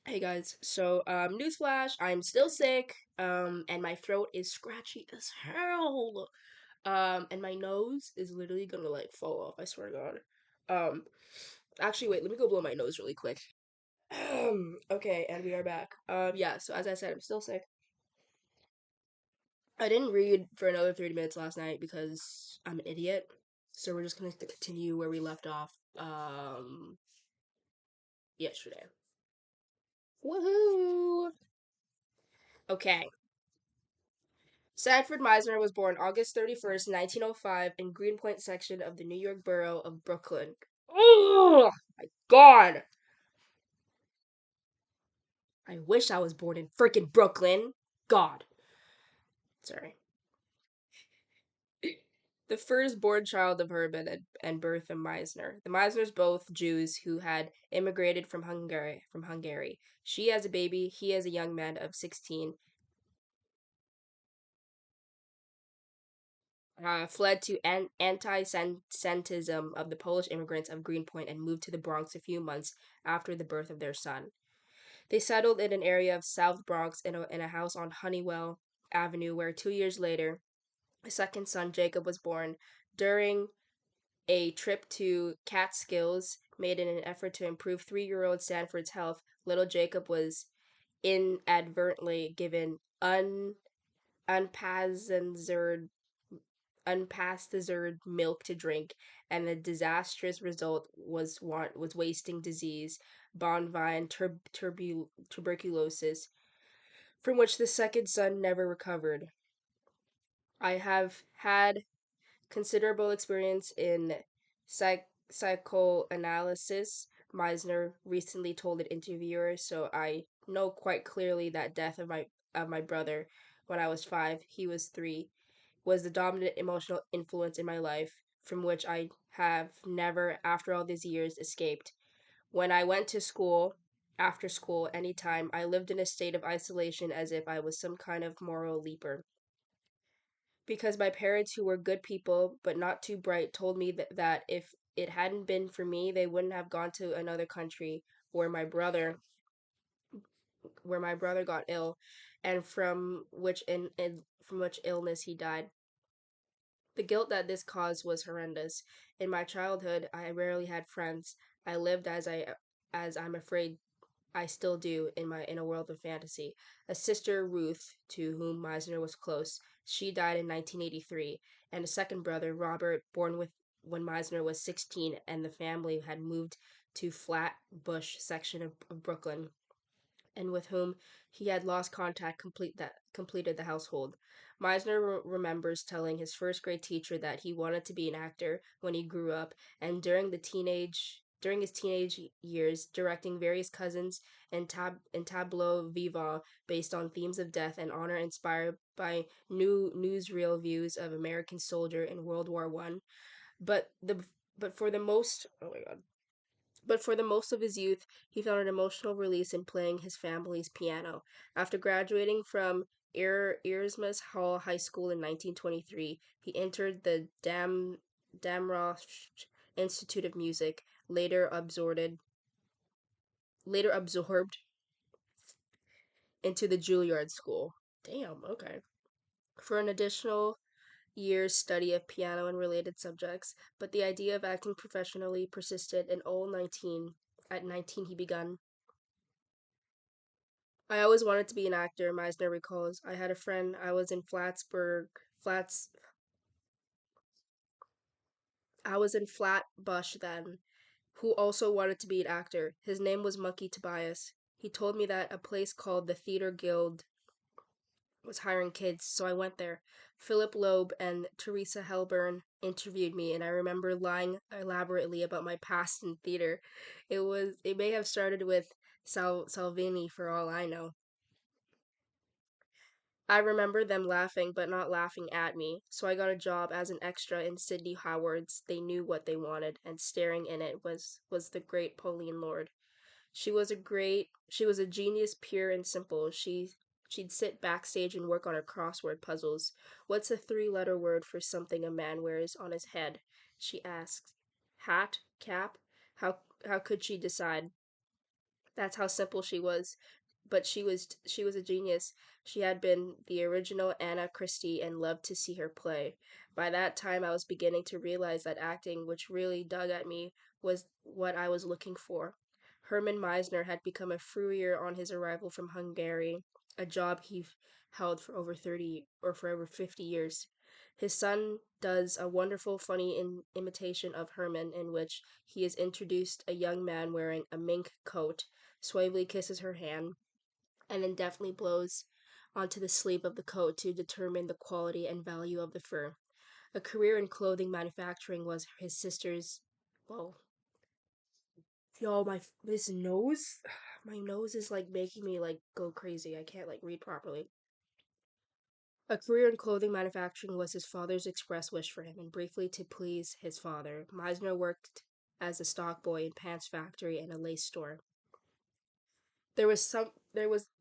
Hey guys, newsflash, I'm still sick, and my throat is scratchy as hell. And my nose is literally gonna like fall off, I swear to God. Um, actually, wait, let me go blow my nose really quick. Okay, and we are back. Yeah, so as I said, I'm still sick. I didn't read for another 30 minutes last night because I'm an idiot. So we're just gonna continue where we left off, yesterday. Woohoo! Okay. Sanford Meisner was born August 31st, 1905, in Greenpoint section of the New York borough of Brooklyn. Oh my God! I wish I was born in freaking Brooklyn. God. Sorry. The first-born child of Herman and Bertha Meisner. The Meisners both Jews who had immigrated from Hungary. She as a baby, he as a young man of 16, fled to anti-Semitism of the Polish immigrants of Greenpoint and moved to the Bronx a few months after the birth of their son. They settled in an area of South Bronx in a house on Honeywell Avenue, where 2 years later, a second son, Jacob, was born. During a trip to Catskills made in an effort to improve 3-year-old Sanford's health, little Jacob was inadvertently given unpasteurized unpasteurized milk to drink, and the disastrous result was wasting disease, bovine tuberculosis, from which the second son never recovered. I have had considerable experience in psychoanalysis, Meisner recently told an interviewer, so I know quite clearly that death of my brother when I was 5, he was 3, was the dominant emotional influence in my life, from which I have never, after all these years, escaped. When I went to school, after school, anytime, I lived in a state of isolation as if I was some kind of moral leaper. Because my parents, who were good people but not too bright, told me that if it hadn't been for me, they wouldn't have gone to another country where my brother got ill, and from which illness he died. The guilt that this caused was horrendous. In my childhood, I rarely had friends. I lived as I'm afraid I still do in a world of fantasy. A sister, Ruth, to whom Meisner was close, she died in 1983, and a second brother, Robert, born when Meisner was 16 and the family had moved to Flatbush section of Brooklyn, and with whom he had lost contact completed the household. Meisner remembers telling his first grade teacher that he wanted to be an actor when he grew up, and during his teenage years, directing various cousins and tableaux vivants based on themes of death and honor inspired by new newsreel views of American soldier in World War One. But the but for the most oh my God but for the most of his youth, he found an emotional release in playing his family's piano. After graduating from Earsmas Hall High School in 1923, he entered the Damrosch Institute of Music, later absorbed into the Juilliard School. Damn, okay. For an additional year's study of piano and related subjects, but the idea of acting professionally persisted, and at 19 he began. I always wanted to be an actor, Meisner recalls. I had a friend, I was in Flatbush then, who also wanted to be an actor. His name was Monkey Tobias. He told me that a place called the Theater Guild was hiring kids, so I went there. Philip Loeb and Teresa Helburn interviewed me, and I remember lying elaborately about my past in theater. It may have started with Salvini for all I know. I remember them laughing, but not laughing at me, so I got a job as an extra in Sidney Howard's They Knew What They Wanted, and starring in it was the great Pauline Lord. She was a genius, pure and simple. She'd sit backstage and work on her crossword puzzles. What's a three-letter word for something a man wears on his head? She asked. Hat? Cap? How could she decide? That's how simple she was. But she was a genius. She had been the original Anna Christie and loved to see her play. By that time I was beginning to realize that acting, which really dug at me, was what I was looking for. Herman Meisner had become a Fourier on his arrival from Hungary, a job he held for over 30 or for over 50 years. His son does a wonderful, funny imitation of Herman in which he is introduced a young man wearing a mink coat, suavely kisses her hand, and then deftly blows onto the sleeve of the coat to determine the quality and value of the fur. A career in clothing manufacturing was his sister's. Well, y'all, this nose, my nose is like making me like go crazy. I can't like read properly. A career in clothing manufacturing was his father's express wish for him, and briefly to please his father, Meisner worked as a stock boy in pants factory and a lace store. There was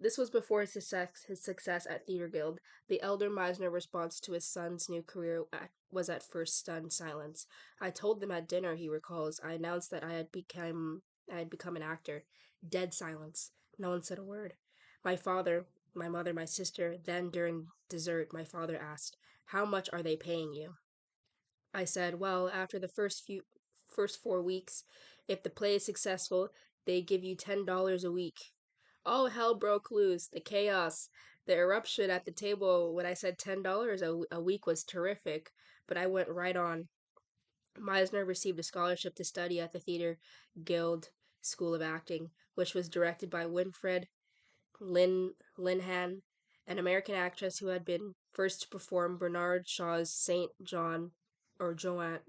this was before his success at Theater Guild. The elder Meisner response to his son's new career was at first stunned silence. I told them at dinner, he recalls. I announced that I had become an actor. Dead silence. No one said a word. My father, my mother, my sister, then during dessert, my father asked, "How much are they paying you?" I said, "Well, after the first 4 weeks, if the play is successful, they give you $10 a week." All hell broke loose. The chaos, the eruption at the table when I said $10 a week was terrific, but I went right on. Meisner received a scholarship to study at the Theater Guild School of Acting, which was directed by Winfred Linhan, an American actress who had been first to perform Bernard Shaw's Saint John or Joan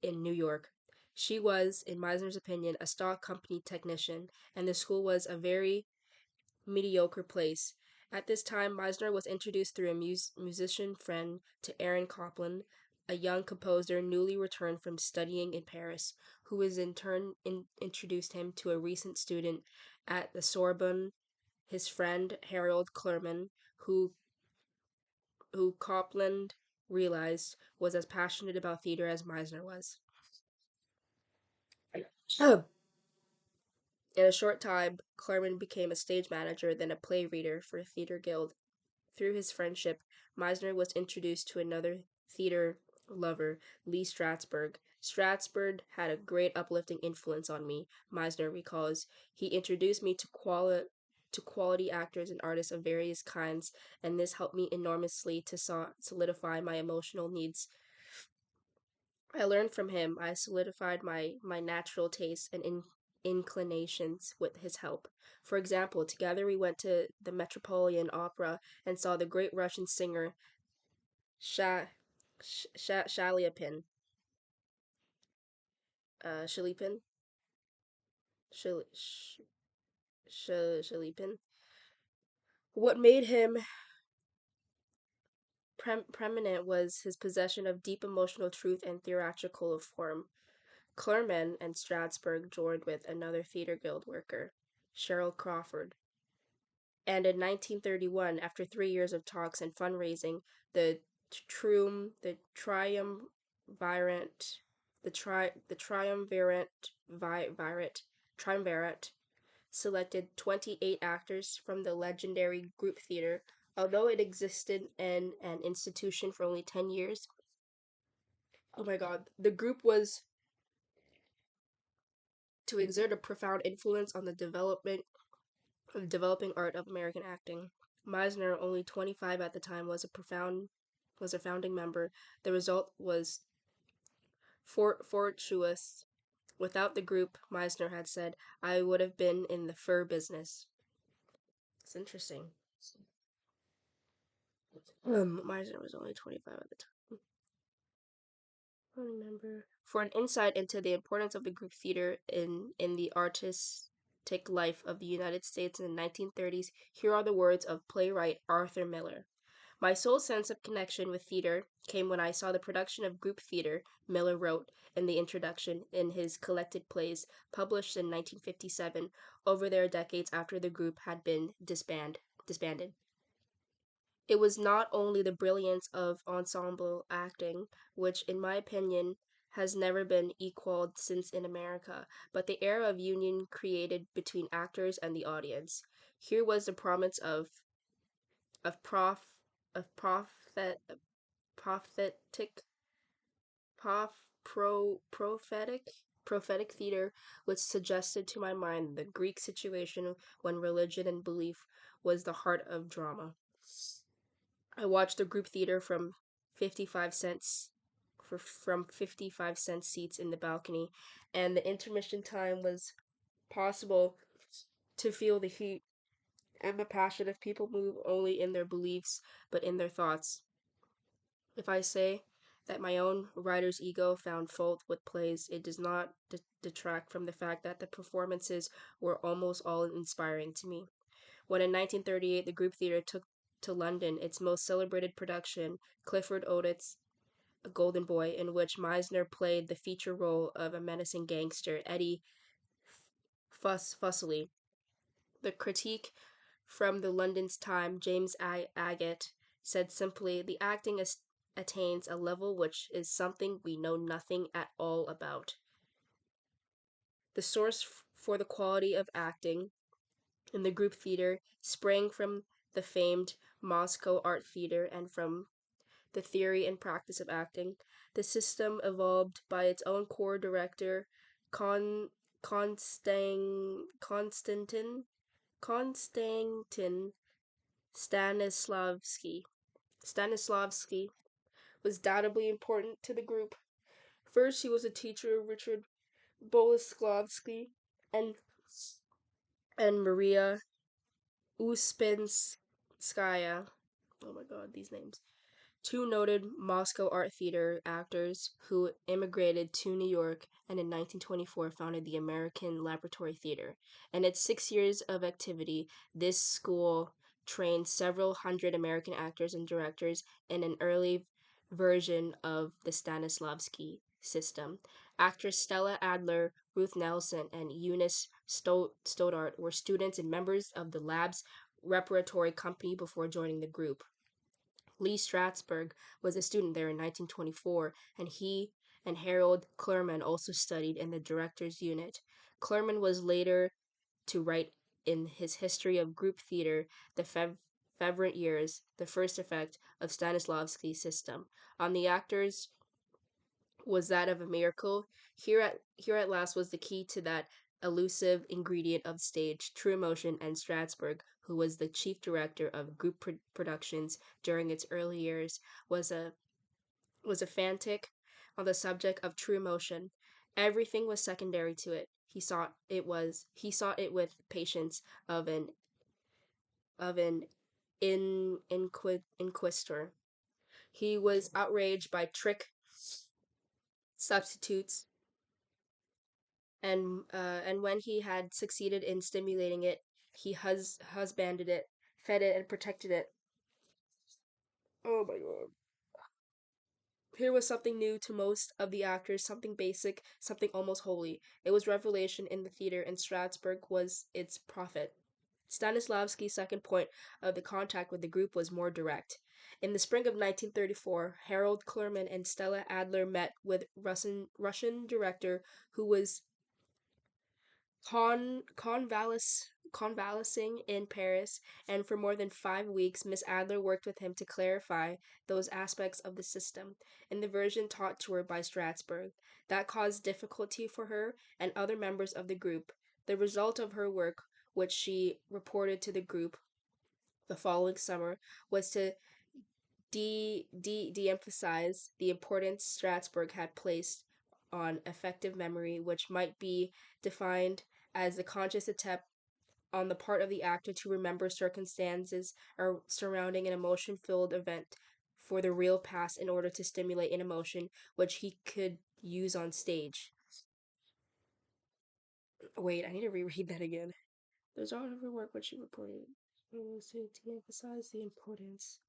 in New York. She was, in Meisner's opinion, a stock company technician, and the school was a very mediocre place. At this time, Meisner was introduced through a musician friend to Aaron Copland, a young composer newly returned from studying in Paris, who was in turn introduced him to a recent student at the Sorbonne, his friend Harold Clurman, who Copland realized was as passionate about theater as Meisner was. In a short time, Clurman became a stage manager, then a play reader for a theater guild. Through his friendship, Meisner was introduced to another theater lover, Lee Strasberg. Strasberg had a great uplifting influence on me, Meisner recalls. He introduced me to quality actors and artists of various kinds, and this helped me enormously to solidify my emotional needs. I learned from him. I solidified my natural tastes and inclinations with his help. For example, together we went to the Metropolitan Opera and saw the great Russian singer Sha, Shaliapin, Shalipin, Shal, Shalipin. What made him preeminent was his possession of deep emotional truth and theatrical form. Clurman and Strasberg joined with another theater guild worker, Cheryl Crawford. And in 1931, after 3 years of talks and fundraising, the the triumvirate, the triumvirate selected 28 actors from the legendary group theater. Although it existed in an institution for only 10 years, oh my god, the group was to exert a profound influence on the developing art of American acting. Meisner, only 25 at the time, was a founding member. The result was fortuitous. Without the group, Meisner had said, I would have been in the fur business. It's interesting. Meisner was only 25 at the time. Remember. For an insight into the importance of the group theater in the artistic life of the United States in the 1930s, here are the words of playwright Arthur Miller. My sole sense of connection with theater came when I saw the production of group theater, Miller wrote in the introduction in his collected plays, published in 1957, over their decades after the group had been disbanded. It was not only the brilliance of ensemble acting, which, in my opinion, has never been equaled since in America, but the era of union created between actors and the audience. Here was the promise of prof of prophetic prophetic theater, which suggested to my mind the Greek situation when religion and belief was the heart of drama. I watched the group theater from 55 cents from 55-cent seats in the balcony, and the intermission time was possible to feel the heat and the passion of people move only in their beliefs but in their thoughts. If I say that my own writer's ego found fault with plays, it does not detract from the fact that the performances were almost all inspiring to me. When in 1938 the group theater took to London its most celebrated production, Clifford Odets' A Golden Boy, in which Meisner played the feature role of a menacing gangster, Eddie Fussley. The critique from the London's Time, James Agate, said simply, the acting attains a level which is something we know nothing at all about. The source for the quality of acting in the group theater sprang from the famed Moscow Art Theater and from the theory and practice of acting. The system evolved by its own core director, Con- Konstantin Stanislavski. Stanislavski was doubtably important to the group. First, he was a teacher of Richard Boleslavsky and Maria Uspenskaya. Oh my god, these names. Two noted Moscow Art Theater actors who immigrated to New York and in 1924 founded the American Laboratory Theater. In its 6 years of activity, this school trained several hundred American actors and directors in an early version of the Stanislavski system. Actress Stella Adler, Ruth Nelson, and Eunice Stoddart were students and members of the lab's repertory company before joining the group. Lee Strasberg was a student there in 1924, and he and Harold Clurman also studied in the director's unit. Clurman was later to write in his History of Group Theater, the Favorite Years, the first effect of Stanislavski's system. On the actors was that of a miracle. Here at last was the key to that elusive ingredient of stage, true emotion, and Strasberg, who was the chief director of group productions during its early years, was a fanatic on the subject of true emotion. Everything was secondary to it. He sought it with patience of an inquisitor. He was outraged by trick substitutes and when he had succeeded in stimulating it, he husbanded it, fed it, and protected it. Oh my god. Here was something new to most of the actors, something basic, something almost holy. It was revelation in the theater, and Strasberg was its prophet. Stanislavski's second point of the contact with the group was more direct. In the spring of 1934, Harold Clurman and Stella Adler met with Russian director who was convalescing in Paris, and for more than 5 weeks, Miss Adler worked with him to clarify those aspects of the system in the version taught to her by Strasberg. That caused difficulty for her and other members of the group. The result of her work, which she reported to the group the following summer, was to de-emphasize the importance Strasberg had placed on effective memory, which might be defined as the conscious attempt on the part of the actor to remember circumstances or surrounding an emotion-filled event for the real past in order to stimulate an emotion which he could use on stage. Wait, I need to reread that again. The result of her work, which she reported, was to de-emphasize the importance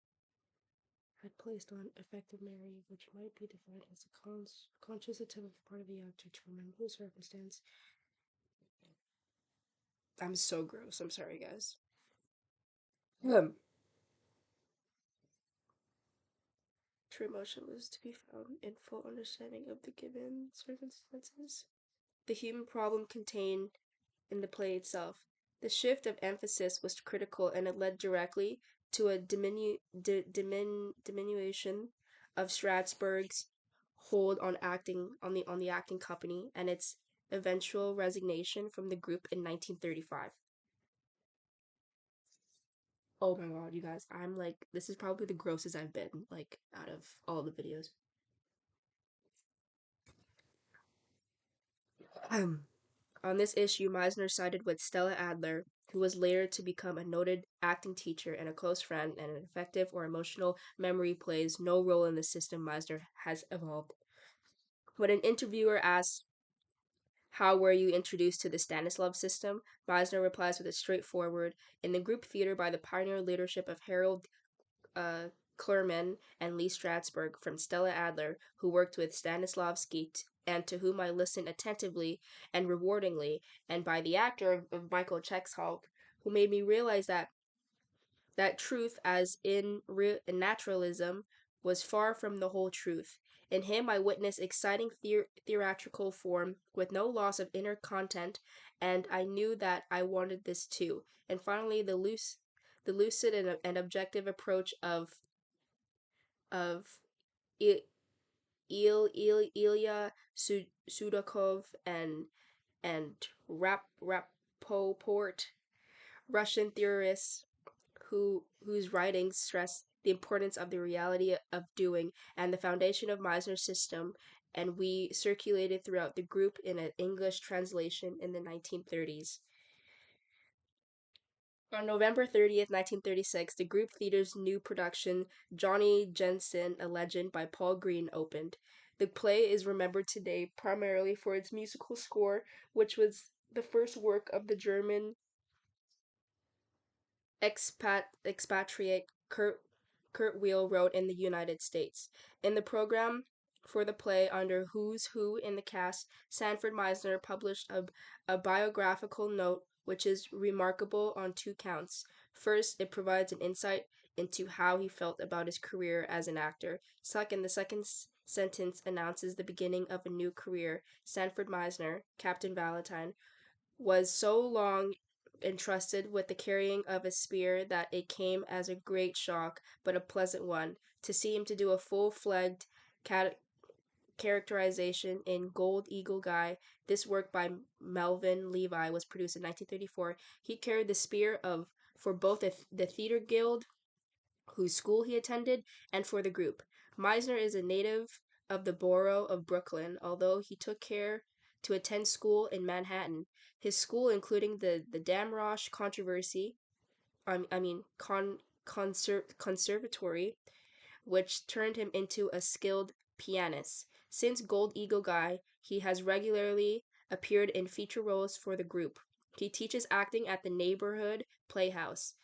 had placed on effective memory, which might be defined as a conscious attempt part of the actor to remember the circumstance. I'm so gross. I'm sorry, guys. Um, True emotion was to be found in full understanding of the given circumstances. The human problem contained in the play itself. The shift of emphasis was critical and it led directly to a diminution of Strasbourg's hold on the acting company and its eventual resignation from the group in 1935. Oh my god, you guys, I'm like this is probably the grossest I've been like out of all the videos. On this issue, Meisner sided with Stella Adler, who was later to become a noted acting teacher and a close friend, and an effective or emotional memory plays no role in the system Meisner has evolved. When an interviewer asks, how were you introduced to the Stanislav system? Meisner replies with a straightforward, in the group theater by the pioneer leadership of Harold uh, Klurman and Lee Strasberg from Stella Adler, who worked with Stanislavski and to whom I listened attentively and rewardingly, and by the actor of Michael Chekhov, who made me realize that truth, as in naturalism, was far from the whole truth. In him, I witnessed exciting theatrical form with no loss of inner content, and I knew that I wanted this too. And finally, the lucid and objective approach of I- Ilya Sudakov and Rapoport, Russian theorists whose writings stress the importance of the reality of doing and the foundation of Meisner's system, and we circulated throughout the group in an English translation in the 1930s. On November 30th, 1936, the group theater's new production, Johnny Jensen, A Legend by Paul Green, opened. The play is remembered today primarily for its musical score, which was the first work of the German expatriate Kurt Weill wrote in the United States. In the program for the play under Who's Who in the cast, Sanford Meisner published a biographical note which is remarkable on two counts. First, it provides an insight into how he felt about his career as an actor. Second, the second sentence announces the beginning of a new career. Sanford Meisner, Captain Valentine, was so long entrusted with the carrying of a spear that it came as a great shock, but a pleasant one, to see him to do a full-fledged cat- characterization in Gold Eagle Guy. This work by Melvin Levi was produced in 1934. He carried the spear of for both the theater guild whose school he attended, and for the group. Meisner is a native of the borough of Brooklyn, although he took care to attend school in Manhattan. His school, including the Damrosch controversy, I mean conservatory, which turned him into a skilled pianist. Since Gold Eagle Guy, he has regularly appeared in feature roles for the group. He teaches acting at the neighborhood playhouse.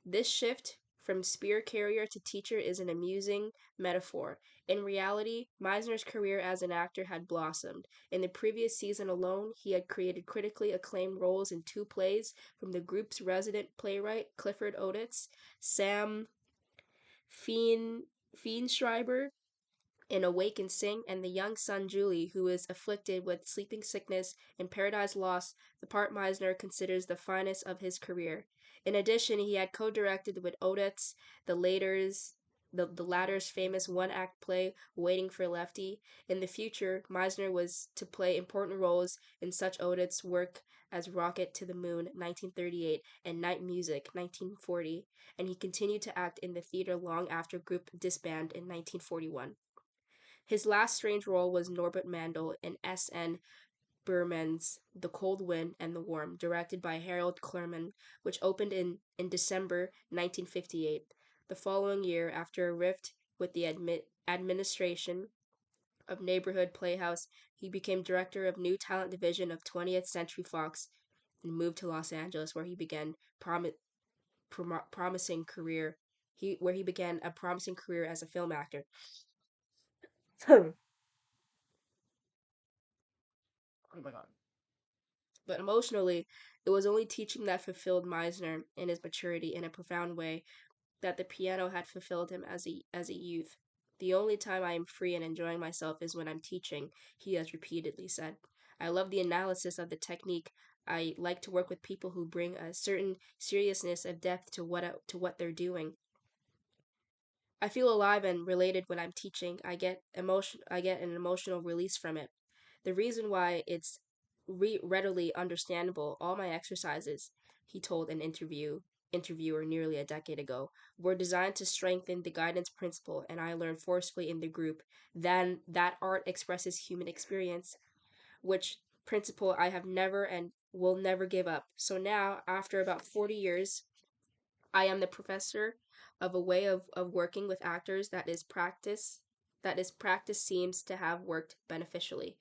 This shift from spear carrier to teacher is an amusing metaphor. In reality, Meisner's career as an actor had blossomed. In the previous season alone, he had created critically acclaimed roles in two plays from the group's resident playwright Clifford Odets, Sam Feenschreiber in Awake and Sing, and the young son Julie, who is afflicted with sleeping sickness in Paradise Lost, the part Meisner considers the finest of his career. In addition, he had co-directed with Odets the latter's famous one-act play Waiting for Lefty. In the future, Meisner was to play important roles in such Odets' work as Rocket to the Moon, 1938, and Night Music, 1940, and he continued to act in the theater long after group disbanded in 1941. His last strange role was Norbert Mandel in S.N. Berman's The Cold Wind and the Worm, directed by Harold Clurman, which opened in December 1958. The following year, after a rift with the administration of Neighborhood Playhouse, he became director of New Talent Division of 20th Century Fox and moved to Los Angeles, where he began promising career. Where he began a promising career as a film actor. Oh my god. But emotionally, it was only teaching that fulfilled Meisner in his maturity in a profound way that the piano had fulfilled him as a youth. The only time I am free and enjoying myself is when I'm teaching, he has repeatedly said. I love the analysis of the technique. I like to work with people who bring a certain seriousness of depth to what they're doing. I feel alive and related when I'm teaching. I get an emotional release from it. The reason why it's readily understandable, all my exercises, he told an interviewer nearly a decade ago, were designed to strengthen the guidance principle, and I learned forcefully in the group. Then that art expresses human experience, which principle I have never and will never give up. So now, after about 40 years, I am the professor of a way of working with actors that is practice seems to have worked beneficially.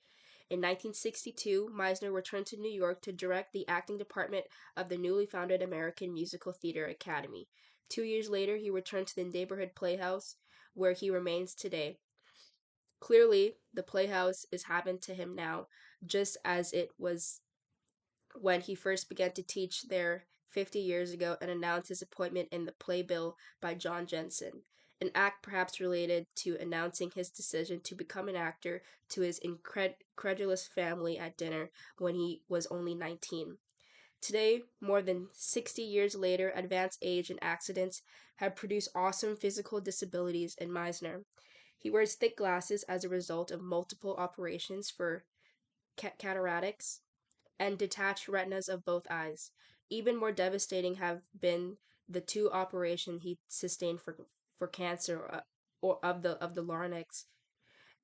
In 1962, Meisner returned to New York to direct the acting department of the newly founded American Musical Theater Academy. 2 years later, he returned to the neighborhood playhouse where he remains today. Clearly, the playhouse is happened to him now, just as it was when he first began to teach there 50 years ago and announced his appointment in the playbill by John Jensen, an act perhaps related to announcing his decision to become an actor to his incredulous family at dinner when he was only 19. Today, more than 60 years later, advanced age and accidents have produced awesome physical disabilities in Meisner. He wears thick glasses as a result of multiple operations for cataracts and detached retinas of both eyes. Even more devastating have been the two operations he sustained for cancer or of the larynx,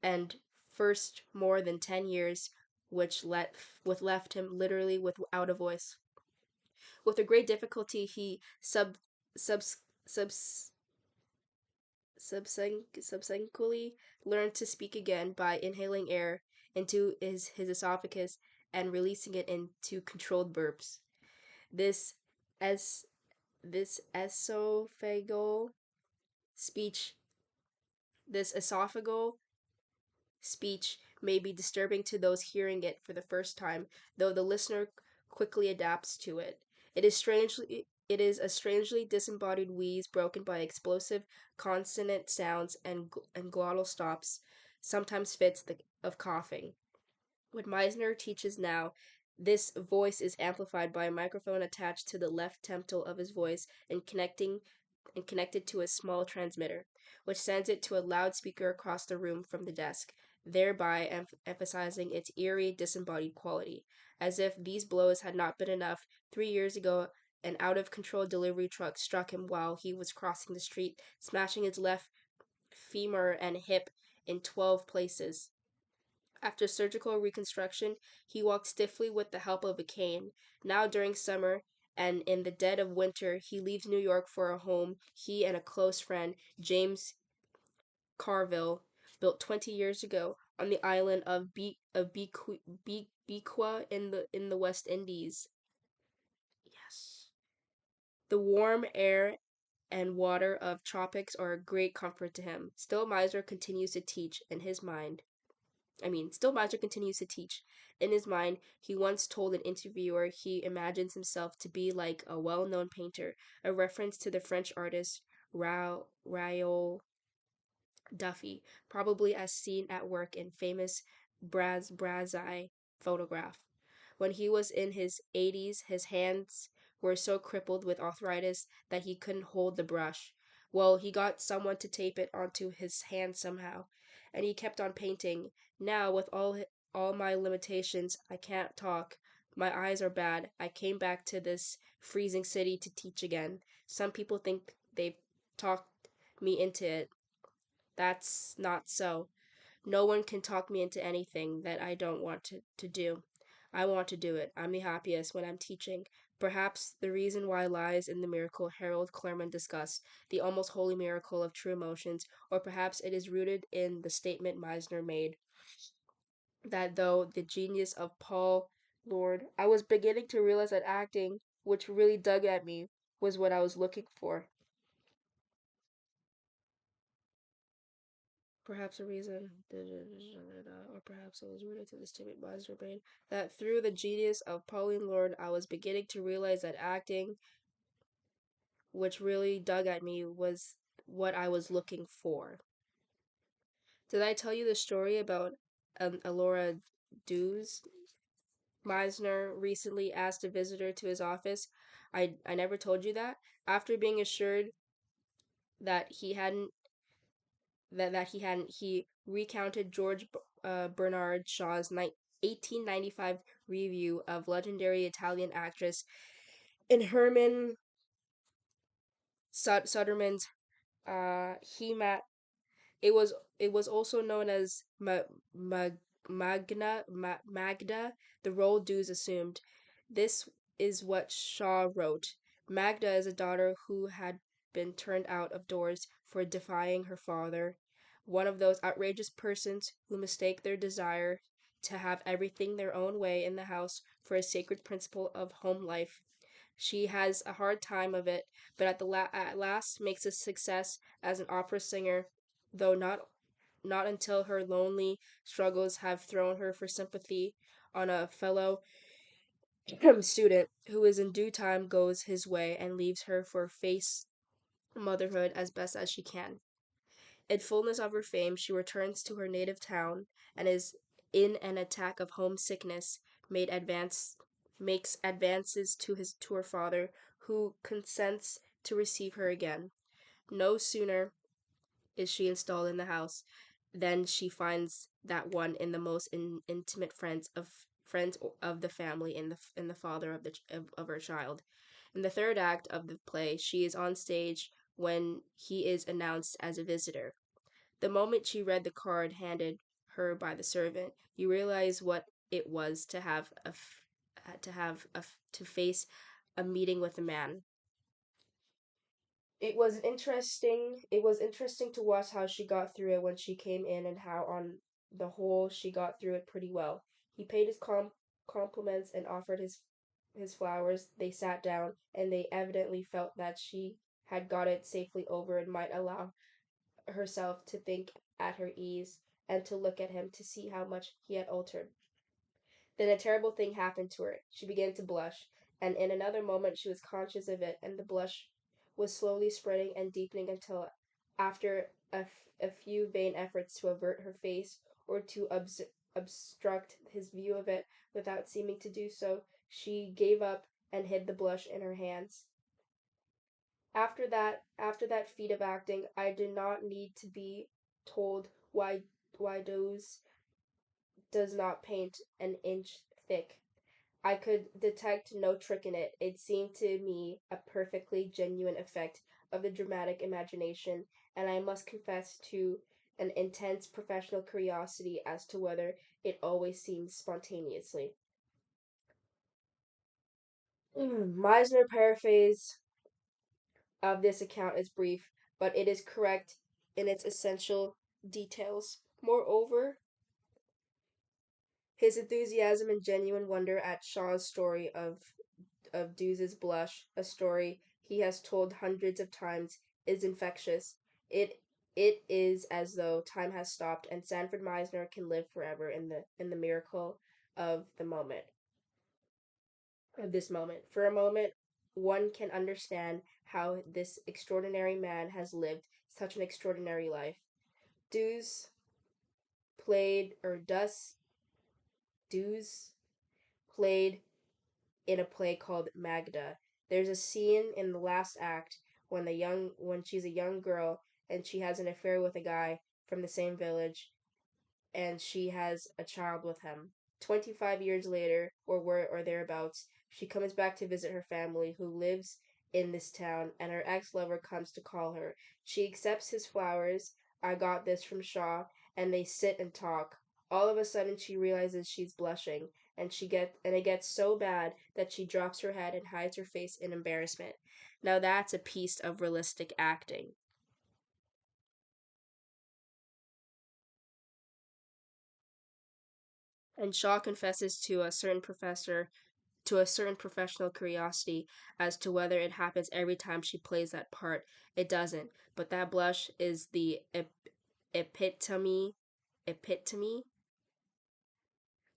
and first more than 10 years, which left him literally without a voice. With a great difficulty, he subs, subs, subsequently learned to speak again by inhaling air into his esophagus and releasing it into controlled burps. This as this esophageal speech this esophageal speech may be disturbing to those hearing it for the first time, though the listener quickly adapts to it. It is a strangely disembodied wheeze broken by explosive consonant sounds and glottal stops, sometimes fits of coughing. When Meisner teaches now, this voice is amplified by a microphone attached to the left temple of his voice and connected to a small transmitter, which sends it to a loudspeaker across the room from the desk, thereby emphasizing its eerie, disembodied quality. As if these blows had not been enough, 3 years ago, an out of control delivery truck struck him while he was crossing the street, smashing his left femur and hip in 12 places. After surgical reconstruction, he walked stiffly with the help of a cane. Now, during summer and in the dead of winter, he leaves New York for a home he and a close friend, James Carville, built 20 years ago on the island of Bequa in the West Indies. Yes. The warm air and water of tropics are a great comfort to him. Still, Miser continues to teach in his mind. Still Magic continues to teach. In his mind, he once told an interviewer he imagines himself to be like a well known painter, a reference to the French artist Raoul Duffy, probably as seen at work in famous Brazil photograph. When he was in his 80s, his hands were so crippled with arthritis that he couldn't hold the brush. Well, he got someone to tape it onto his hand somehow, and he kept on painting. Now, with all my limitations, I can't talk. My eyes are bad. I came back to this freezing city to teach again. Some people think they've talked me into it. That's not so. No one can talk me into anything that I don't want to do. I want to do it. I'm the happiest when I'm teaching. Perhaps the reason why lies in the miracle Harold Clerman discussed, the almost holy miracle of true emotions, or perhaps it is rooted in the statement Meisner made that though the genius of Paul Lord, I was beginning to realize that acting, which really dug at me, was what I was looking for. Perhaps a reason, or perhaps it was rooted to the statement Meisner made, that through the genius of Pauline Lord, I was beginning to realize that acting, which really dug at me, was what I was looking for. Did I tell you the story about Alora Dews? Meisner recently asked a visitor to his office. I never told you that. After being assured that he hadn't he recounted George Bernard Shaw's 1895 review of legendary Italian actress in Herman Suderman's he it was also known as Magda, the role Dews assumed. This is what Shaw wrote. Magda is a daughter who had been turned out of doors for defying her father, one of those outrageous persons who mistake their desire to have everything their own way in the house for a sacred principle of home life. She has a hard time of it, but at last makes a success as an opera singer, though not until her lonely struggles have thrown her for sympathy on a fellow student who is in due time goes his way and leaves her for face motherhood as best as she can. In fullness of her fame, she returns to her native town and is in an attack of homesickness made advance makes advances to her father, who consents to receive her again. No sooner is she installed in the house than she finds that one in the most intimate friends of the family in the father of her child. In the third act of the play, she is on stage when he is announced as a visitor. The moment she read the card handed her by the servant, you realize what it was to to face a meeting with a man. It was interesting to watch how she got through it when she came in, and how on the whole she got through it pretty well. He paid his compliments and offered his flowers. They sat down, and they evidently felt that she had got it safely over and might allow herself to think at her ease and to look at him to see how much he had altered. Then a terrible thing happened to her. She began to blush, and in another moment she was conscious of it, and the blush was slowly spreading and deepening until, after a few vain efforts to avert her face or to obstruct his view of it without seeming to do so, she gave up and hid the blush in her hands. After that feat of acting, I did not need to be told why Doze does not paint an inch thick. I could detect no trick in it. It seemed to me a perfectly genuine effect of the dramatic imagination, and I must confess to an intense professional curiosity as to whether it always seems spontaneously. Meisner paraphrase of this account is brief, but it is correct in its essential details. Moreover, his enthusiasm and genuine wonder at Shaw's story of Dews's blush, a story he has told hundreds of times, is infectious. It it is as though time has stopped and Sanford Meisner can live forever in the miracle of the moment of this moment. For a moment, one can understand how this extraordinary man has lived such an extraordinary life. Dews played or Dus Dews played in a play called Magda. There's a scene in the last act when she's a young girl and she has an affair with a guy from the same village, and she has a child with him. 25 years later, or thereabouts, she comes back to visit her family who lives in this town, and her ex-lover comes to call her. She accepts his flowers. I got this from Shaw, and they sit and talk. All of a sudden she realizes she's blushing, and it gets so bad that she drops her head and hides her face in embarrassment. Now that's a piece of realistic acting. And Shaw confesses to a certain professional curiosity as to whether it happens every time she plays that part. It doesn't, but that blush is the epitome epitome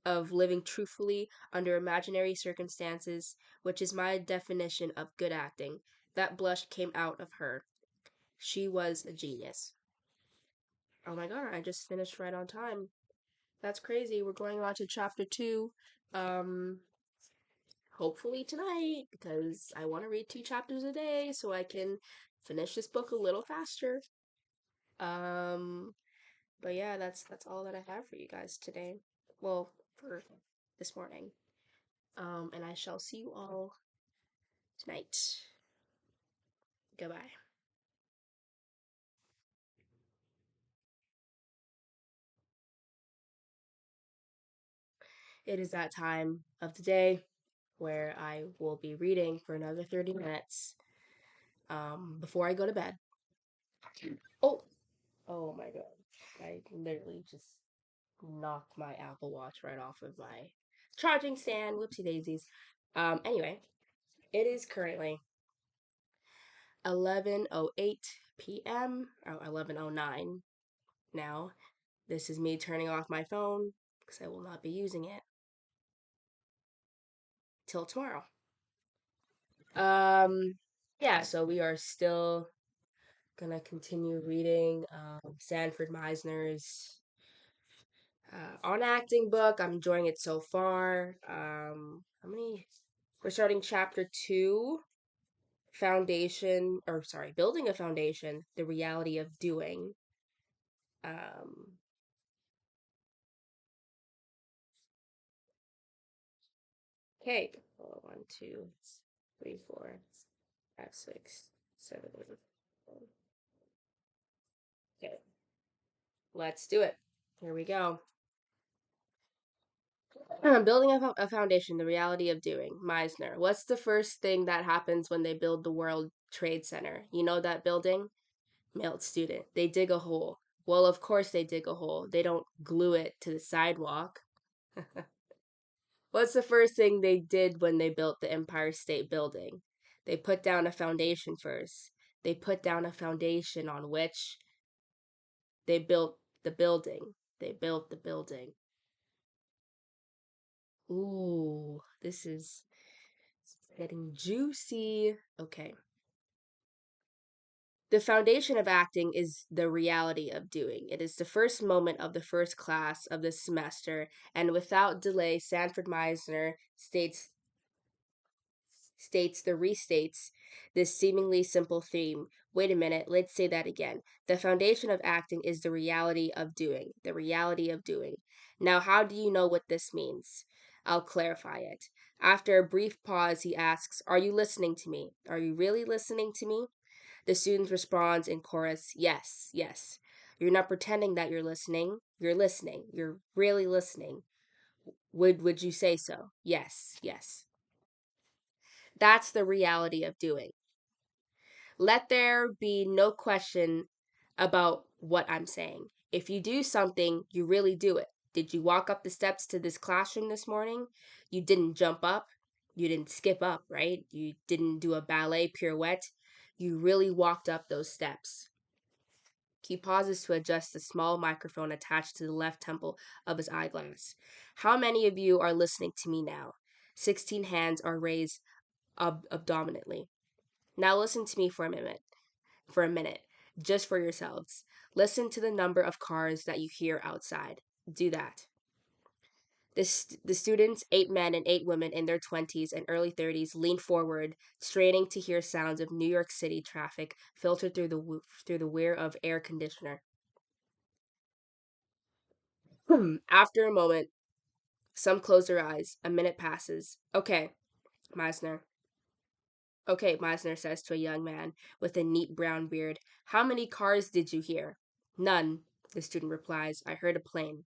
of living truthfully under imaginary circumstances, which is my definition of good acting. That blush came out of her. She was a genius. Oh my god, I just finished right on time. That's crazy. We're going on to chapter two. Um, hopefully tonight because I want to read two chapters a day so I can finish this book a little faster. Um, but yeah, that's all that I have for you guys today. Well, for this morning. And I shall see you all tonight. Goodbye. It is that time of the day where I will be reading for another 30 minutes before I go to bed. Oh, oh my god. I literally just knocked my Apple Watch right off of my charging stand. Whoopsie daisies. Anyway, it is currently 11:08 p.m. or 11:09 now. This is me turning off my phone because I will not be using it till tomorrow. Um, yeah, so we are still gonna continue reading Sanford Meisner's on acting book. I'm enjoying it so far. How many? We're starting chapter two, foundation, or sorry, building a foundation, the reality of doing. Um, okay, oh, 1, 2, 3, 4, 5, 6, 7, 8. Okay, let's do it. Here we go. Building a foundation, the reality of doing. Meisner. What's the first thing that happens when they build the World Trade Center? You know that building? Male student. They dig a hole. Well, of course they dig a hole. They don't glue it to the sidewalk. What's the first thing they did when they built the Empire State Building? They put down a foundation first. They put down a foundation on which they built the building. They built the building. Ooh, this is getting juicy. Okay. The foundation of acting is the reality of doing. It is the first moment of the first class of the semester, and without delay, Sanford Meisner states the restates this seemingly simple theme. Wait a minute, let's say that again. The foundation of acting is the reality of doing. The reality of doing. Now, how do you know what this means? I'll clarify it. After a brief pause, he asks, are you listening to me? Are you really listening to me? The students respond in chorus, yes, yes. You're not pretending that you're listening. You're listening. You're really listening. Would you say so? Yes, yes. That's the reality of doing. Let there be no question about what I'm saying. If you do something, you really do it. Did you walk up the steps to this classroom this morning? You didn't jump up. You didn't skip up, right? You didn't do a ballet pirouette. You really walked up those steps. He pauses to adjust the small microphone attached to the left temple of his eyeglass. How many of you are listening to me now? 16 hands are raised abdominally. Now listen to me for a minute, just for yourselves. Listen to the number of cars that you hear outside. Do that. The students, 8 men and 8 women in their 20s and early 30s, lean forward, straining to hear sounds of New York City traffic filtered through the whir of air conditioner. After a moment, some close their eyes. A minute passes. Meisner. Okay, Meisner says to a young man with a neat brown beard. How many cars did you hear? None, the student replies. I heard a plane.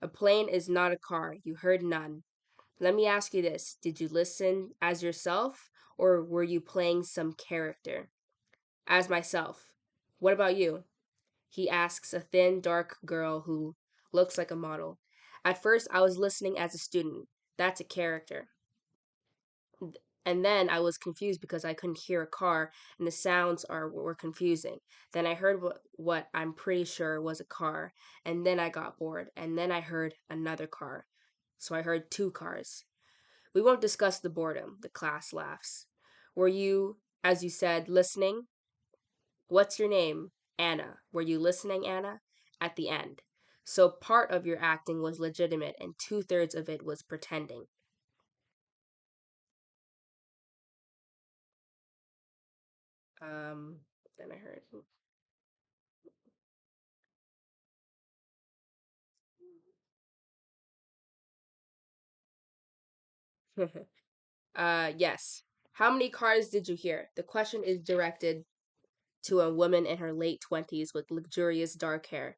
A plane is not a car. You heard none. Let me ask you this. Did you listen as yourself, or were you playing some character? As myself. What about you? He asks a thin, dark girl who looks like a model. At first, I was listening as a student. That's a character. And then I was confused because I couldn't hear a car and the sounds were confusing. Then I heard what I'm pretty sure was a car, and then I got bored, and then I heard another car. So I heard 2 cars. We won't discuss the boredom, the class laughs. Were you, as you said, listening? What's your name? Anna. Were you listening, Anna? at the end. So part of your acting was legitimate and two-thirds of it was pretending. Um, then I heard. Yes. How many cars did you hear? The question is directed to a woman in her late 20s with luxurious dark hair.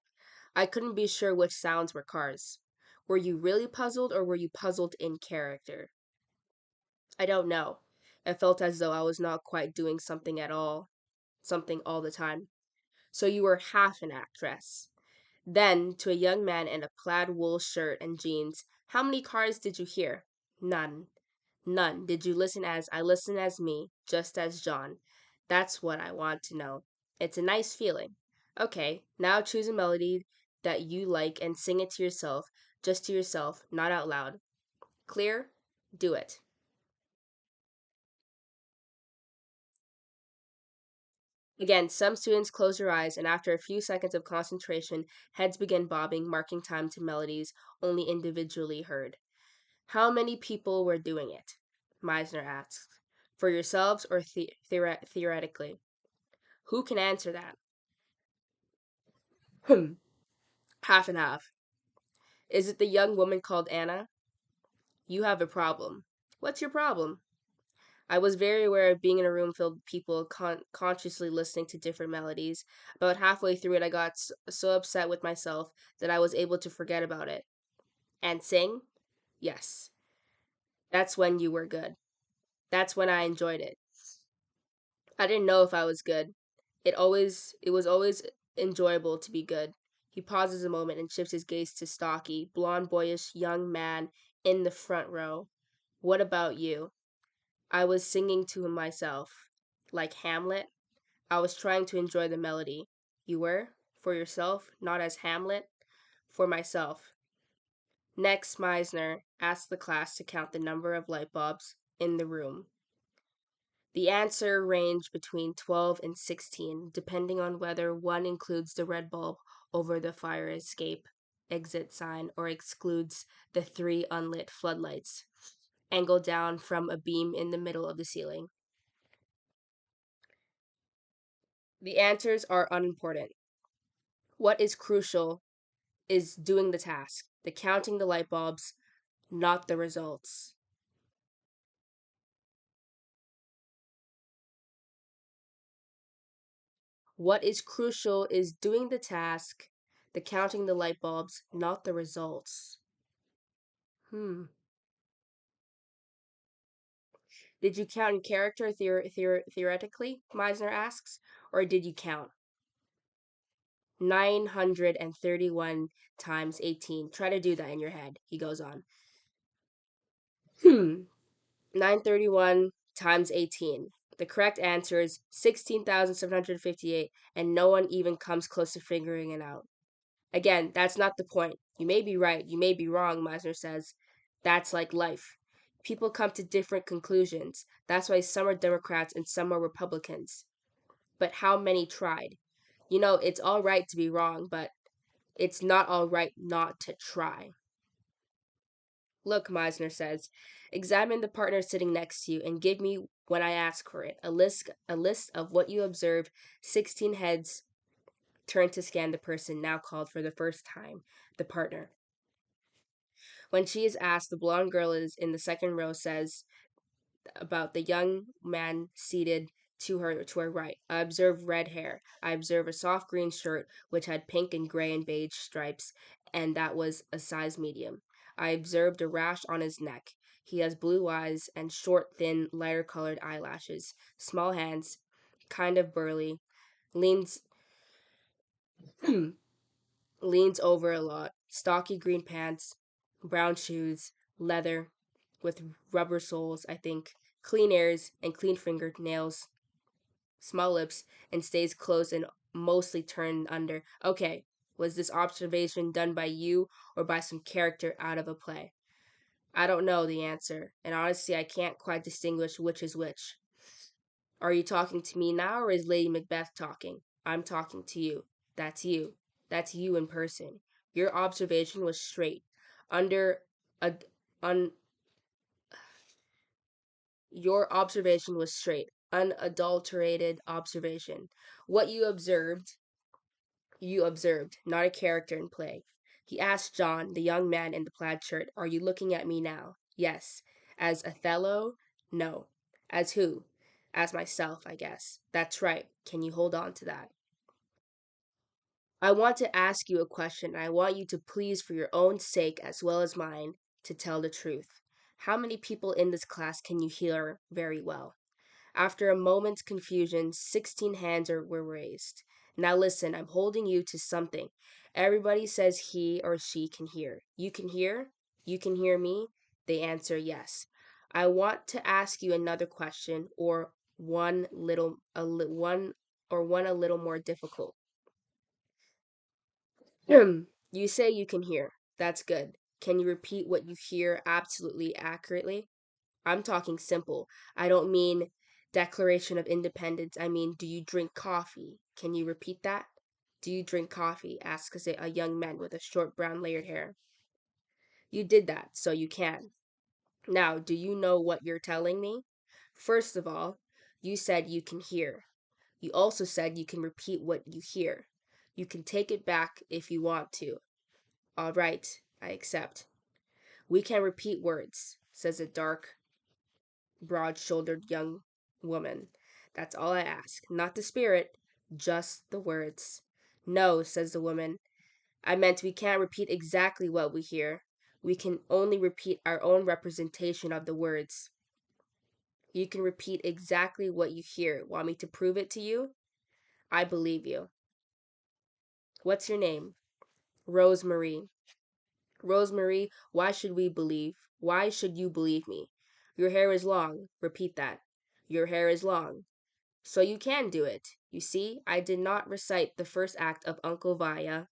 I couldn't be sure which sounds were cars. Were you really puzzled or were you puzzled in character? I don't know. It felt as though I was not quite doing something all the time. So you were half an actress. Then, to a young man in a plaid wool shirt and jeans, how many cars did you hear? None. None. Did you listen as I listen as me, just as John? That's what I want to know. It's a nice feeling. Okay, now choose a melody that you like and sing it to yourself, just to yourself, not out loud. Clear? Do it. Again, some students close their eyes, and after a few seconds of concentration, heads begin bobbing, marking time to melodies only individually heard. How many people were doing it? Meisner asks. For yourselves or theoretically? Who can answer that? Half and half. Is it the young woman called Anna? You have a problem. What's your problem? I was very aware of being in a room filled with people consciously listening to different melodies. About halfway through it, I got so upset with myself that I was able to forget about it. And sing? Yes. That's when you were good. That's when I enjoyed it. I didn't know if I was good. It was always enjoyable to be good. He pauses a moment and shifts his gaze to stocky, blond, boyish young man in the front row. What about you? I was singing to myself. Like Hamlet? I was trying to enjoy the melody. You were? For yourself, not as Hamlet? For myself. Next, Meisner asked the class to count the number of light bulbs in the room. The answer ranged between 12 and 16, depending on whether one includes the red bulb over the fire escape exit sign or excludes the three unlit floodlights angled down from a beam in the middle of the ceiling. The answers are unimportant. What is crucial is doing the task, the counting the light bulbs, not the results. What is crucial is doing the task, the counting the light bulbs, not the results. Hmm. Did you count in character theoretically? Meisner asks. Or did you count? 931 times 18. Try to do that in your head. He goes on. 931 times 18. The correct answer is 16,758, and no one even comes close to figuring it out. Again, that's not the point. You may be right, you may be wrong, Meisner says. That's like life. People come to different conclusions. That's why some are Democrats and some are Republicans. But how many tried? You know, it's all right to be wrong, but it's not all right not to try. Look, Meisner says, examine the partner sitting next to you and give me, when I ask for it, a list of what you observe. 16 heads turn to scan the person now called for the first time, the partner. When she is asked, the blonde girl is in the second row says about the young man seated to her right. I observe red hair. I observe a soft green shirt which had pink and gray and beige stripes, and that was a size medium. I observed a rash on his neck. He has blue eyes and short, thin, lighter colored eyelashes, small hands, kind of burly, leans leans over a lot, stocky green pants, brown shoes, leather with rubber soles, I think, clean ears and clean fingernails, small lips, and stays closed and mostly turned under. Okay, was this observation done by you or by some character out of a play? I don't know the answer, and honestly, I can't quite distinguish which is which. Are you talking to me now, or is Lady Macbeth talking? I'm talking to you. That's you. That's you in person. Your observation was straight. Under a un Your observation was straight, unadulterated observation. What you observed, not a character in play. He asked John, the young man in the plaid shirt, "Are you looking at me now?" "Yes." "As Othello?" "No." "As who?" "As myself, I guess." "That's right. Can you hold on to that?" "I want to ask you a question, and I want you to please, for your own sake as well as mine, to tell the truth. How many people in this class can you hear very well?" After a moment's confusion, 16 hands were raised. "Now listen, I'm holding you to something. Everybody says he or she can hear. You can hear? You can hear me?" They answer yes. "I want to ask you another question, or one a little more difficult." "You say you can hear. That's good. Can you repeat what you hear absolutely accurately?" "I'm talking simple. I don't mean Declaration of Independence. I mean, do you drink coffee? Can you repeat that?" "Do you drink coffee?" asks a young man with a short brown layered hair. "You did that, so you can. Now, do you know what you're telling me? First of all, you said you can hear. You also said you can repeat what you hear. You can take it back if you want to. All right, I accept." "We can repeat words," says a dark, broad-shouldered young woman. "That's all I ask. Not the spirit, just the words." "No," says the woman. "I meant we can't repeat exactly what we hear. We can only repeat our own representation of the words." "You can repeat exactly what you hear. Want me to prove it to you?" "I believe you." "What's your name?" "Rosemarie." "Rosemarie, why should we believe? Why should you believe me?" "Your hair is long." "Repeat that." "Your hair is long." "So you can do it. You see, I did not recite the first act of Uncle Vanya,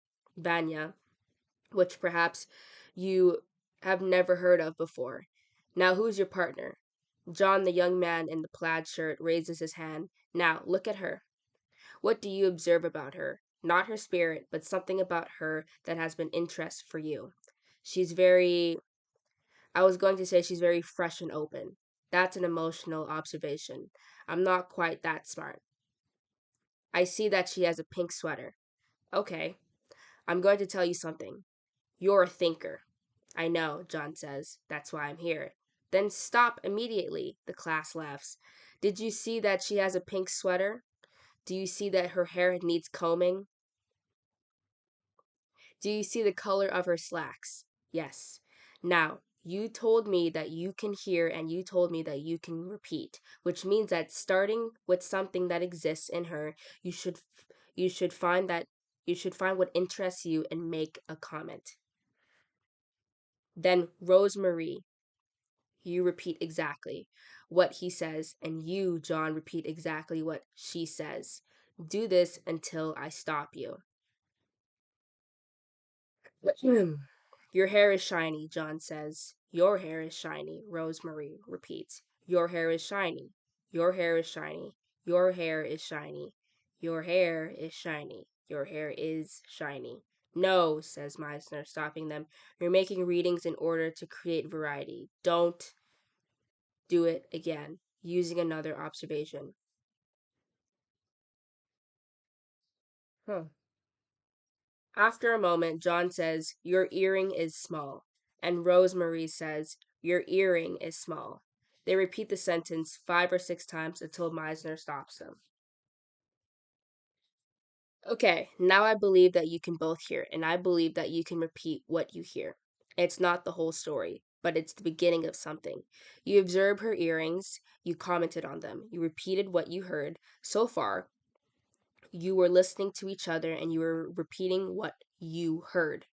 which perhaps you have never heard of before. Now, who's your partner?" John, the young man in the plaid shirt, raises his hand. "Now, look at her. What do you observe about her? Not her spirit, but something about her that has been interest for you." She's very, I was going to say she's very fresh and open. That's an emotional observation. I'm not quite that smart. "I see that she has a pink sweater." "Okay, I'm going to tell you something. You're a thinker." "I know," John says. "That's why I'm here." "Then stop immediately," the class laughs. "Did you see that she has a pink sweater? Do you see that her hair needs combing? Do you see the color of her slacks?" "Yes." "Now, you told me that you can hear and you told me that you can repeat, which means that starting with something that exists in her, you should you should find that you should find what interests you and make a comment." Then Rosemarie, you repeat exactly what he says, and you, John, repeat exactly what she says. Do this until I stop you. "Your hair is shiny," John says. "Your hair is shiny," Rosemarie repeats. "Your hair is shiny. Your hair is shiny. Your hair is shiny. Your hair is shiny. Your hair is shiny." "No," says Meisner, stopping them. "You're making readings in order to create variety. Don't do it again." Using another observation. Huh. After a moment, John says, "Your earring is small." And Rosemarie says, "Your earring is small." They repeat the sentence 5 or 6 times until Meisner stops them. "Okay, now I believe that you can both hear, and I believe that you can repeat what you hear. It's not the whole story, but it's the beginning of something. You observed her earrings, you commented on them, you repeated what you heard. So far, you were listening to each other and you were repeating what you heard."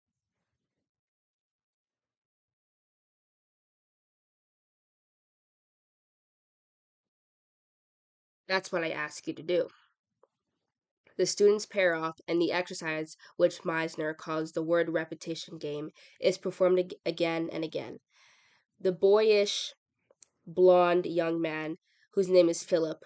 That's what I ask you to do. The students pair off, and the exercise, which Meisner calls the word repetition game, is performed again and again. The boyish, blond young man, whose name is Philip,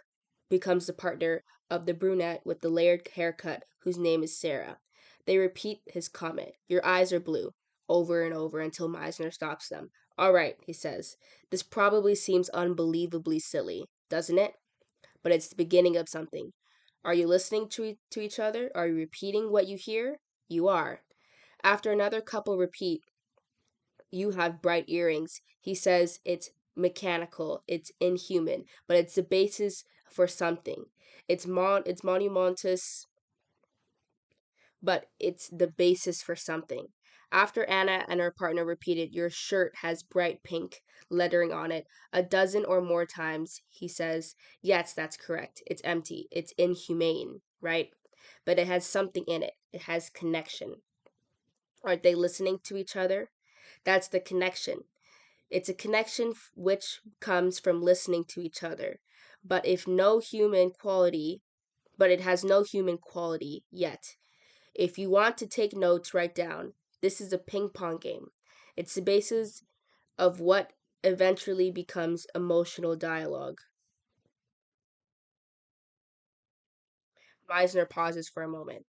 becomes the partner of the brunette with the layered haircut, whose name is Sarah. They repeat his comment. Your eyes are blue, over and over until Meisner stops them. All right, he says. This probably seems unbelievably silly, doesn't it? But it's the beginning of something. Are you listening to each other? Are you repeating what you hear? You are. After another couple repeat, you have bright earrings. He says it's mechanical, it's inhuman, but it's the basis for something. It's monumentous, but it's the basis for something. After Anna and her partner repeated, your shirt has bright pink lettering on it a dozen or more times, he says, yes, that's correct. It's empty. It's inhumane, right? But it has something in it. It has connection. Aren't they listening to each other? That's the connection. It's a connection which comes from listening to each other. But if no human quality, but it has no human quality yet. If you want to take notes, write down. This is a ping pong game. It's the basis of what eventually becomes emotional dialogue. Meisner pauses for a moment.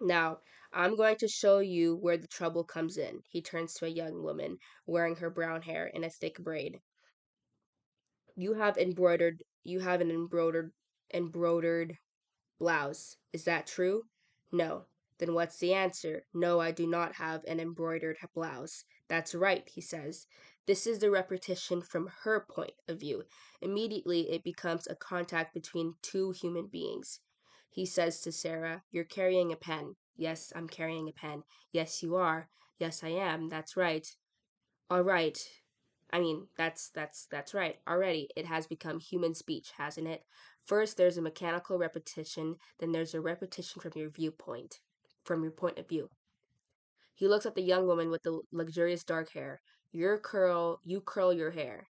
Now, I'm going to show you where the trouble comes in. He turns to a young woman wearing her brown hair in a thick braid. You have an embroidered blouse. Is that true? No. Then what's the answer? No, I do not have an embroidered blouse. That's right, he says. This is the repetition from her point of view. Immediately, it becomes a contact between two human beings. He says to Sarah, you're carrying a pen. Yes, I'm carrying a pen. Yes, you are. Yes, I am. That's right. All right. That's right. Already, it has become human speech, hasn't it? First, there's a mechanical repetition, then there's a repetition from your point of view. He looks at the young woman with the luxurious dark hair. You curl your hair.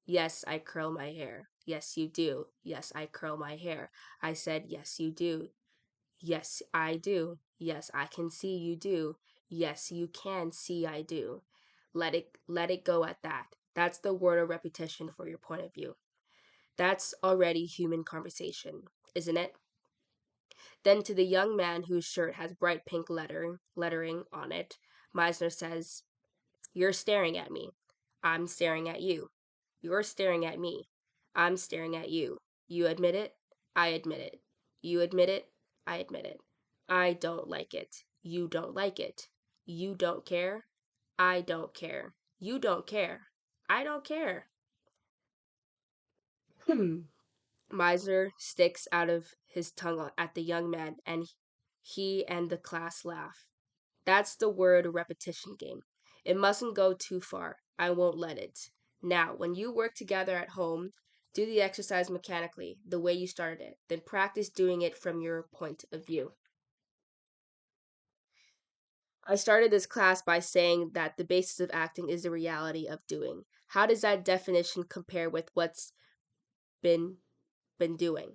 Yes, I curl my hair. Yes, you do. Yes, I curl my hair. I said, yes, you do. Yes, I do. Yes, I can see you do. Yes, you can see I do. Let it go at that. That's the word of repetition for your point of view. That's already human conversation, isn't it? Then to the young man whose shirt has bright pink lettering on it, Meisner says, you're staring at me. I'm staring at you. You're staring at me. I'm staring at you. You admit it? I admit it. You admit it? I admit it. I don't like it. You don't like it. You don't care? I don't care. You don't care. I don't care. Meisner sticks out of his tongue at the young man, and he and the class laugh. That's the word repetition game. It mustn't go too far. I won't let it. Now, when you work together at home, do the exercise mechanically, the way you started it. Then practice doing it from your point of view. I started this class by saying that the basis of acting is the reality of doing. How does that definition compare with what's been been doing?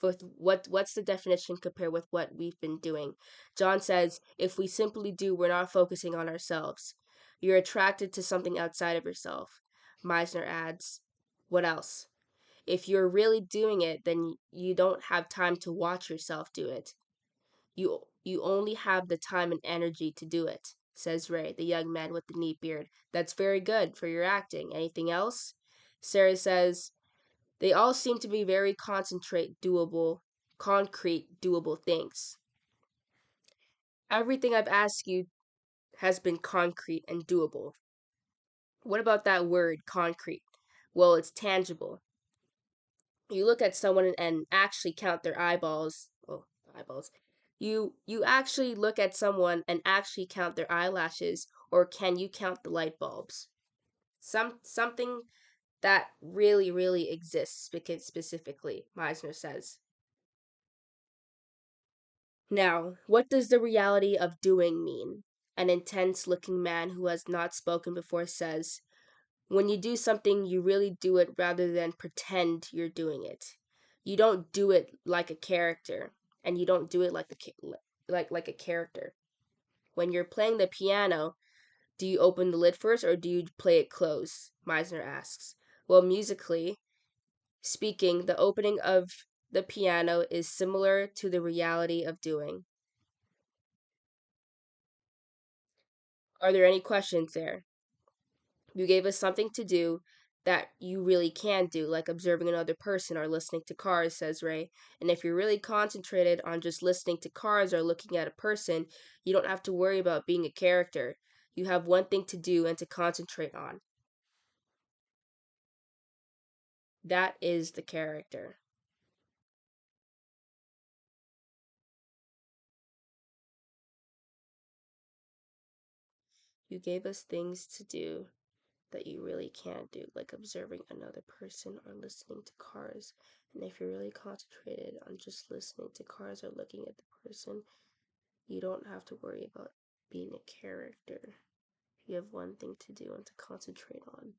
With what's the definition compared with what we've been doing? John says, if we simply do, we're not focusing on ourselves. You're attracted to something outside of yourself. Meisner adds, what else? If you're really doing it, then you don't have time to watch yourself do it. You only have the time and energy to do it, says Ray, the young man with the neat beard. That's very good for your acting. Anything else? Sarah says, they all seem to be very concrete, doable things. Everything I've asked you has been concrete and doable. What about that word, concrete? Well, it's tangible. You look at someone and actually count their eyeballs. Oh, eyeballs. You actually look at someone and actually count their eyelashes, or can you count the light bulbs? Something that really exists, because specifically, Meisner says. Now, what does the reality of doing mean? An intense looking man who has not spoken before says, when you do something, you really do it rather than pretend you're doing it. You don't do it like a character, and you don't do it like a character. When you're playing the piano, do you open the lid first or do you play it closed? Meisner asks. Well, musically speaking, the opening of the piano is similar to the reality of doing. Are there any questions there? You gave us something to do that you really can do, like observing another person or listening to cars, says Ray. And if you're really concentrated on just listening to cars or looking at a person, you don't have to worry about being a character. You have one thing to do and to concentrate on. That is the character. You gave us things to do that you really can't do, like observing another person or listening to cars. And if you're really concentrated on just listening to cars or looking at the person, you don't have to worry about being a character. You have one thing to do and to concentrate on.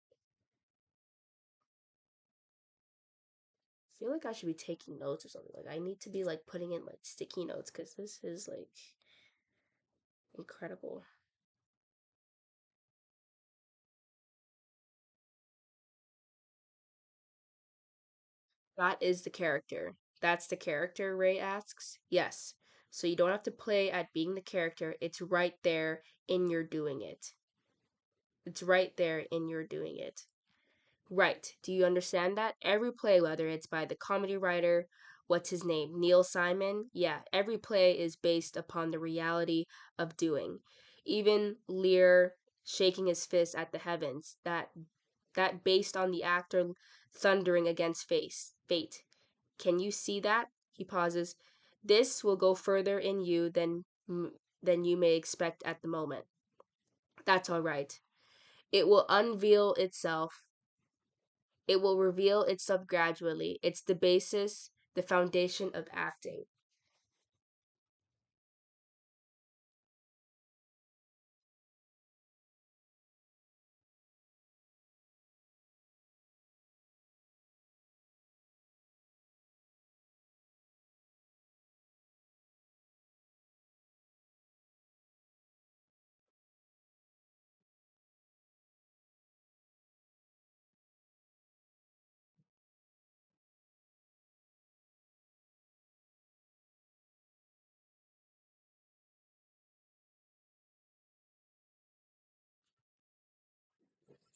I feel like I should be taking notes or something. Like I need to be like putting in like sticky notes because this is like incredible. That is the character. That's the character, Ray asks. Yes. So you don't have to play at being the character. It's right there in your doing it. It's right there in your doing it. Right. Do you understand that? Every play, whether it's by the comedy writer, what's his name? Neil Simon? Yeah, every play is based upon the reality of doing. Even Lear shaking his fist at the heavens, that based on the actor thundering against fate. Can you see that? He pauses. This will go further in you than you may expect at the moment. That's all right. It will unveil itself. It will reveal itself gradually. It's the basis, the foundation of acting.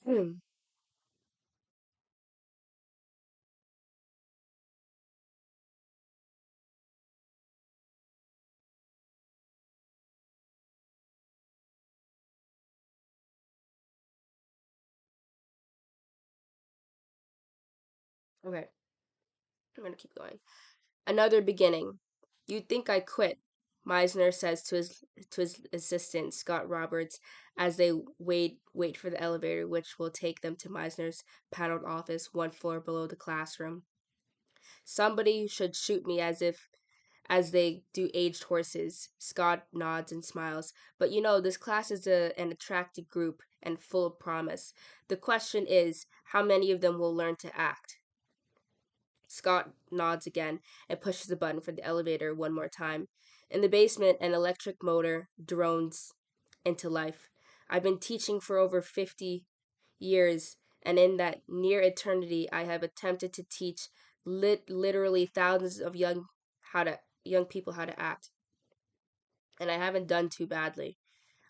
Hmm. Okay, I'm gonna keep going. Another beginning. You'd think I quit, Meisner says to his assistant Scott Roberts as they wait for the elevator, which will take them to Meisner's paneled office, one floor below the classroom. Somebody should shoot me as they do aged horses. Scott nods and smiles. But you know, this class is an attractive group and full of promise. The question is, how many of them will learn to act? Scott nods again and pushes the button for the elevator one more time. In the basement, an electric motor drones into life. I've been teaching for over 50 years, and in that near eternity, I have attempted to teach literally thousands of young people how to act, and I haven't done too badly.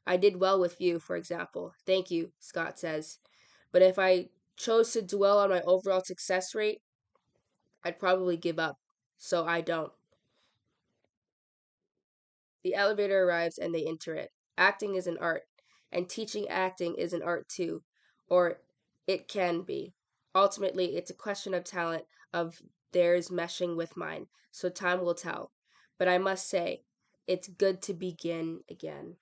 I did well with you, for example. Thank you, Scott says. But if I chose to dwell on my overall success rate, I'd probably give up. So I don't. The elevator arrives and they enter it. Acting is an art, and teaching acting is an art too, or it can be. Ultimately, it's a question of talent, of theirs meshing with mine, so time will tell. But I must say, it's good to begin again.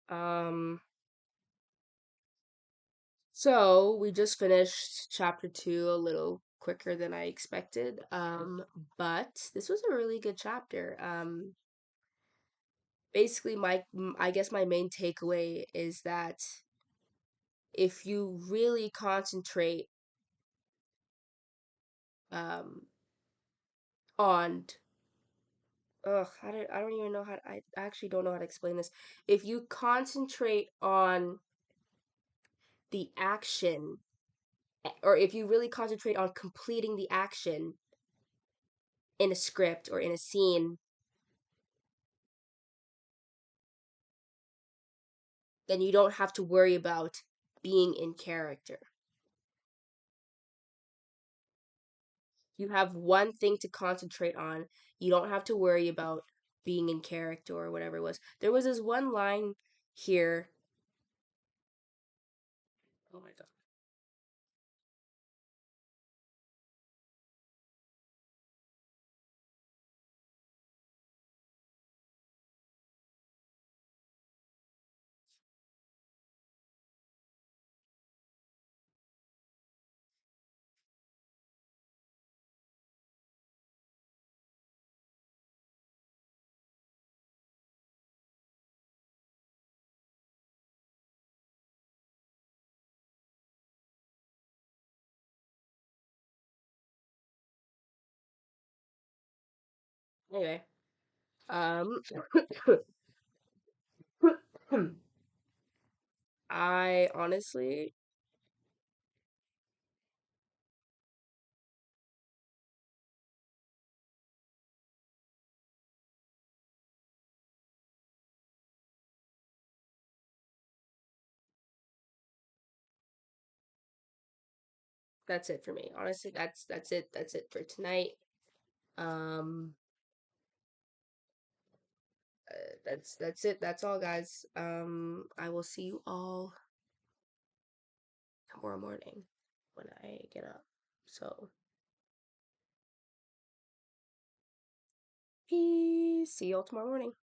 Um, so we just finished chapter two a little quicker than I expected. But this was a really good chapter. Basically, I guess my main takeaway is that if you really concentrate um on I don't even know how I actually don't know how to explain this. If you concentrate on the action, or if you really concentrate on completing the action in a script or in a scene, then you don't have to worry about being in character. You have one thing to concentrate on. You don't have to worry about being in character or whatever it was. There was this one line here. Oh my god. Anyway, um, I honestly, that's it for me. Honestly, that's it. That's it for tonight. Um, that's it. That's all, guys. I will see you all tomorrow morning when I get up. So, peace. See you all tomorrow morning.